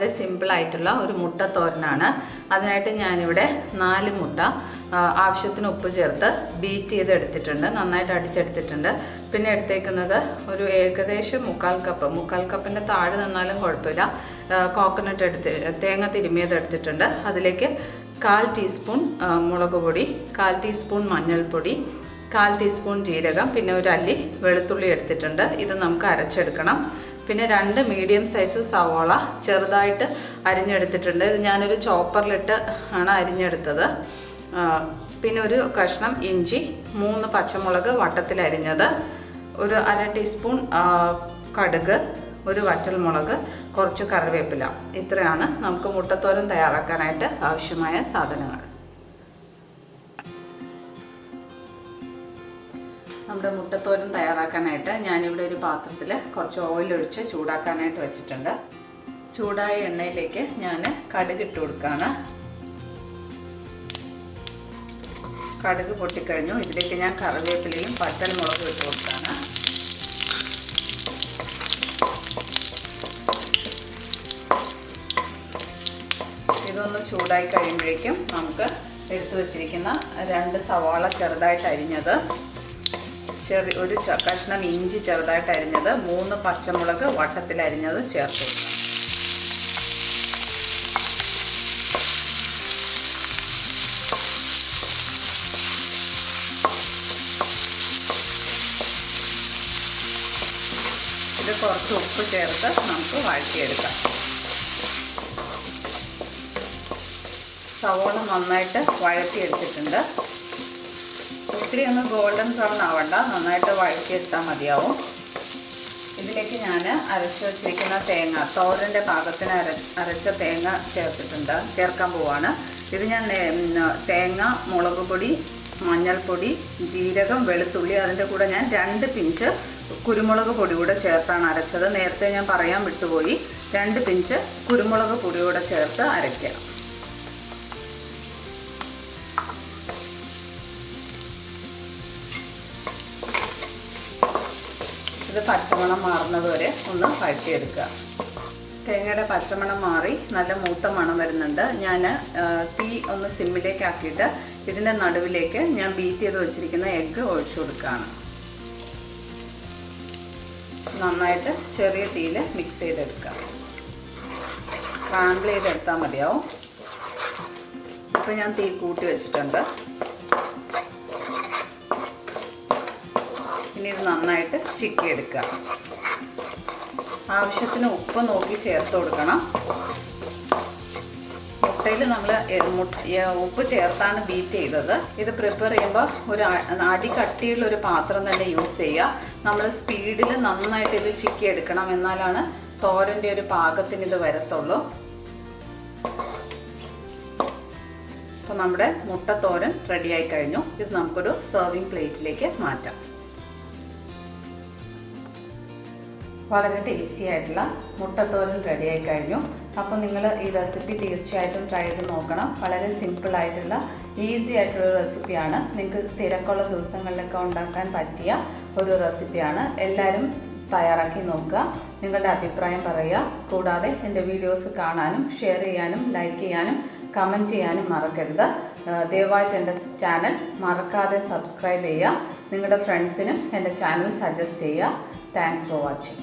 വളരെ സിമ്പിളായിട്ടുള്ള ഒരു മുട്ട തോരനാണ്. അതിനായിട്ട് ഞാനിവിടെ 4 മുട്ട ആവശ്യത്തിന് ഉപ്പ് ചേർത്ത് ബീറ്റ് ചെയ്ത് എടുത്തിട്ടുണ്ട്, നന്നായിട്ട് അടിച്ചെടുത്തിട്ടുണ്ട്. പിന്നെ എടുത്തേക്കുന്നത് ഒരു ഏകദേശം 1/4 കപ്പിൻ്റെ താഴെ നിന്നാലും കുഴപ്പമില്ല. കോക്കനട്ട് തേങ്ങ തിരുമിയത് എടുത്തിട്ടുണ്ട്. അതിലേക്ക് 1/4 ടീസ്പൂൺ മുളക് പൊടി, 1/4 ടീസ്പൂൺ മഞ്ഞൾപ്പൊടി, 1/4 ടീസ്പൂൺ ജീരകം, പിന്നെ ഒരു അല്ലി വെളുത്തുള്ളി എടുത്തിട്ടുണ്ട്. ഇത് നമുക്ക് അരച്ചെടുക്കണം. പിന്നെ 2 മീഡിയം സൈസ് സവാള ചെറുതായിട്ട് അരിഞ്ഞെടുത്തിട്ടുണ്ട്. ഇത് ഞാനൊരു ചോപ്പറിലിട്ട് ആണ് അരിഞ്ഞെടുത്തത്. പിന്നെ ഒരു കഷ്ണം ഇഞ്ചി, 3 പച്ചമുളക് വട്ടത്തിൽ അരിഞ്ഞത്, ഒരു 1/2 ടീസ്പൂൺ കടുക്, ഒരു വറ്റൽമുളക്, കുറച്ച് കറിവേപ്പില. ഇത്രയാണ് നമുക്ക് മുട്ടത്തോരൻ തയ്യാറാക്കാനായിട്ട് ആവശ്യമായ സാധനങ്ങൾ. നമ്മുടെ മുട്ടത്തോരൻ തയ്യാറാക്കാനായിട്ട് ഞാനിവിടെ ഒരു പാത്രത്തിൽ കുറച്ച് ഓയിൽ ഒഴിച്ച് ചൂടാക്കാനായിട്ട് വെച്ചിട്ടുണ്ട്. ചൂടായ എണ്ണയിലേക്ക് ഞാൻ കടുക് ഇട്ട് കൊടുക്കുകയാണ്. കടുക് പൊട്ടിക്കഴിഞ്ഞു. ഇതിലേക്ക് ഞാൻ കറിവേപ്പിലയും പച്ചമുളകും ഇട്ട് കൊടുക്കുകയാണ്. ഇതൊന്ന് ചൂടായി കഴിയുമ്പോഴേക്കും നമുക്ക് എടുത്തു വച്ചിരിക്കുന്ന 2 സവാള ചെറുതായിട്ട് അരിഞ്ഞത്, ഒരു കഷ്ണം ഇഞ്ചി ചെറുതായിട്ട് അരിഞ്ഞത്, 3 പച്ചമുളക് വട്ടത്തിൽ അരിഞ്ഞത് ചേർത്ത് കൊടുക്കാം. ഇത് കുറച്ച് ഉപ്പ് ചേർത്ത് നമുക്ക് വഴറ്റിയെടുക്കാം. സവാള നന്നായിട്ട് വഴറ്റിയെടുത്തിട്ടുണ്ട്. ഒത്തിരി ഒന്ന് ഗോൾഡൻ ബ്രൗൺ ആവണ്ട, നന്നായിട്ട് വഴറ്റിയെടുത്താൽ മതിയാവും. ഇതിലേക്ക് ഞാൻ അരച്ച് വച്ചിരിക്കുന്ന തേങ്ങ, തോരൻ്റെ പാകത്തിന് അരച്ച തേങ്ങ ചേർക്കാൻ പോവാണ്. ഇത് ഞാൻ തേങ്ങ, മുളക് പൊടി, മഞ്ഞൾപ്പൊടി, ജീരകം, വെളുത്തുള്ളി, അതിൻ്റെ കൂടെ ഞാൻ 2 പിഞ്ച് കുരുമുളക് പൊടി കൂടെ ചേർത്താണ് അരച്ചത്. നേരത്തെ ഞാൻ പറയാൻ വിട്ടുപോയി. 2 പിഞ്ച് കുരുമുളക് പൊടി കൂടെ ചേർത്ത് അരയ്ക്കുക. ഇത് പച്ചമണം മാറുന്നത് വരെ ഒന്ന് വഴറ്റിയെടുക്കുക. തേങ്ങയുടെ പച്ചമണം മാറി നല്ല മൂത്ത മണം വരുന്നുണ്ട്. ഞാൻ തീ ഒന്ന് സിമ്മിലേക്ക് ആക്കിയിട്ട് ഇതിൻ്റെ നടുവിലേക്ക് ഞാൻ ബീറ്റ് ചെയ്ത് വെച്ചിരിക്കുന്ന എഗ്ഗ് ഒഴിച്ചു കൊടുക്കുകയാണ്. നന്നായിട്ട് ചെറിയ തീയിൽ മിക്സ് ചെയ്തെടുക്കുക. സ്ക്രാമ്പിൾ ചെയ്തെടുത്താൽ മതിയാവും. ഇപ്പോൾ ഞാൻ തീ കൂട്ടി വെച്ചിട്ടുണ്ട്. ഇനി ഇത് നന്നായിട്ട് ചിക്കിയെടുക്കുക. ആവശ്യത്തിന് ഉപ്പ് നോക്കി ചേർത്ത് കൊടുക്കണം. മുട്ടയിൽ നമ്മൾ ഉപ്പ് ചേർത്താണ് ബീറ്റ് ചെയ്തത്. ഇത് പ്രിപ്പയർ ചെയ്യുമ്പോൾ ഒരു അടി കട്ടിയുള്ള ഒരു പാത്രം തന്നെ യൂസ് ചെയ്യുക. നമ്മൾ സ്പീഡിൽ നന്നായിട്ട് ഇത് ചിക്കിയെടുക്കണം, എന്നാലാണ് തോരൻ്റെ ഒരു പാകത്തിന് ഇത് വരത്തുള്ളൂ. അപ്പോൾ നമ്മുടെ മുട്ടത്തോരൻ റെഡിയായി കഴിഞ്ഞു. ഇത് നമുക്കൊരു സെർവിങ് പ്ലേറ്റിലേക്ക് മാറ്റാം. വളരെ ടേസ്റ്റി ആയിട്ടുള്ള മുട്ടത്തോരൻ റെഡിയായി കഴിഞ്ഞു. അപ്പോൾ നിങ്ങൾ ഈ റെസിപ്പി തീർച്ചയായിട്ടും ട്രൈ ചെയ്ത് നോക്കണം. വളരെ സിമ്പിളായിട്ടുള്ള ഈസി ആയിട്ടുള്ള റെസിപ്പിയാണ്. നിങ്ങൾക്ക് തിരക്കുള്ള ദിവസങ്ങളിലൊക്കെ ഉണ്ടാക്കാൻ പറ്റിയ ഒരു റെസിപ്പിയാണ്. എല്ലാവരും തയ്യാറാക്കി നോക്കുക. നിങ്ങളുടെ അഭിപ്രായം പറയുക. കൂടാതെ എൻ്റെ വീഡിയോസ് കാണാനും ഷെയർ ചെയ്യാനും ലൈക്ക് ചെയ്യാനും കമൻറ്റ് ചെയ്യാനും മറക്കരുത്. ദയവായിട്ട് എൻ്റെ ചാനൽ മറക്കാതെ സബ്സ്ക്രൈബ് ചെയ്യുക. നിങ്ങളുടെ ഫ്രണ്ട്സിനും എൻ്റെ ചാനൽ സജസ്റ്റ് ചെയ്യുക. Thanks for watching.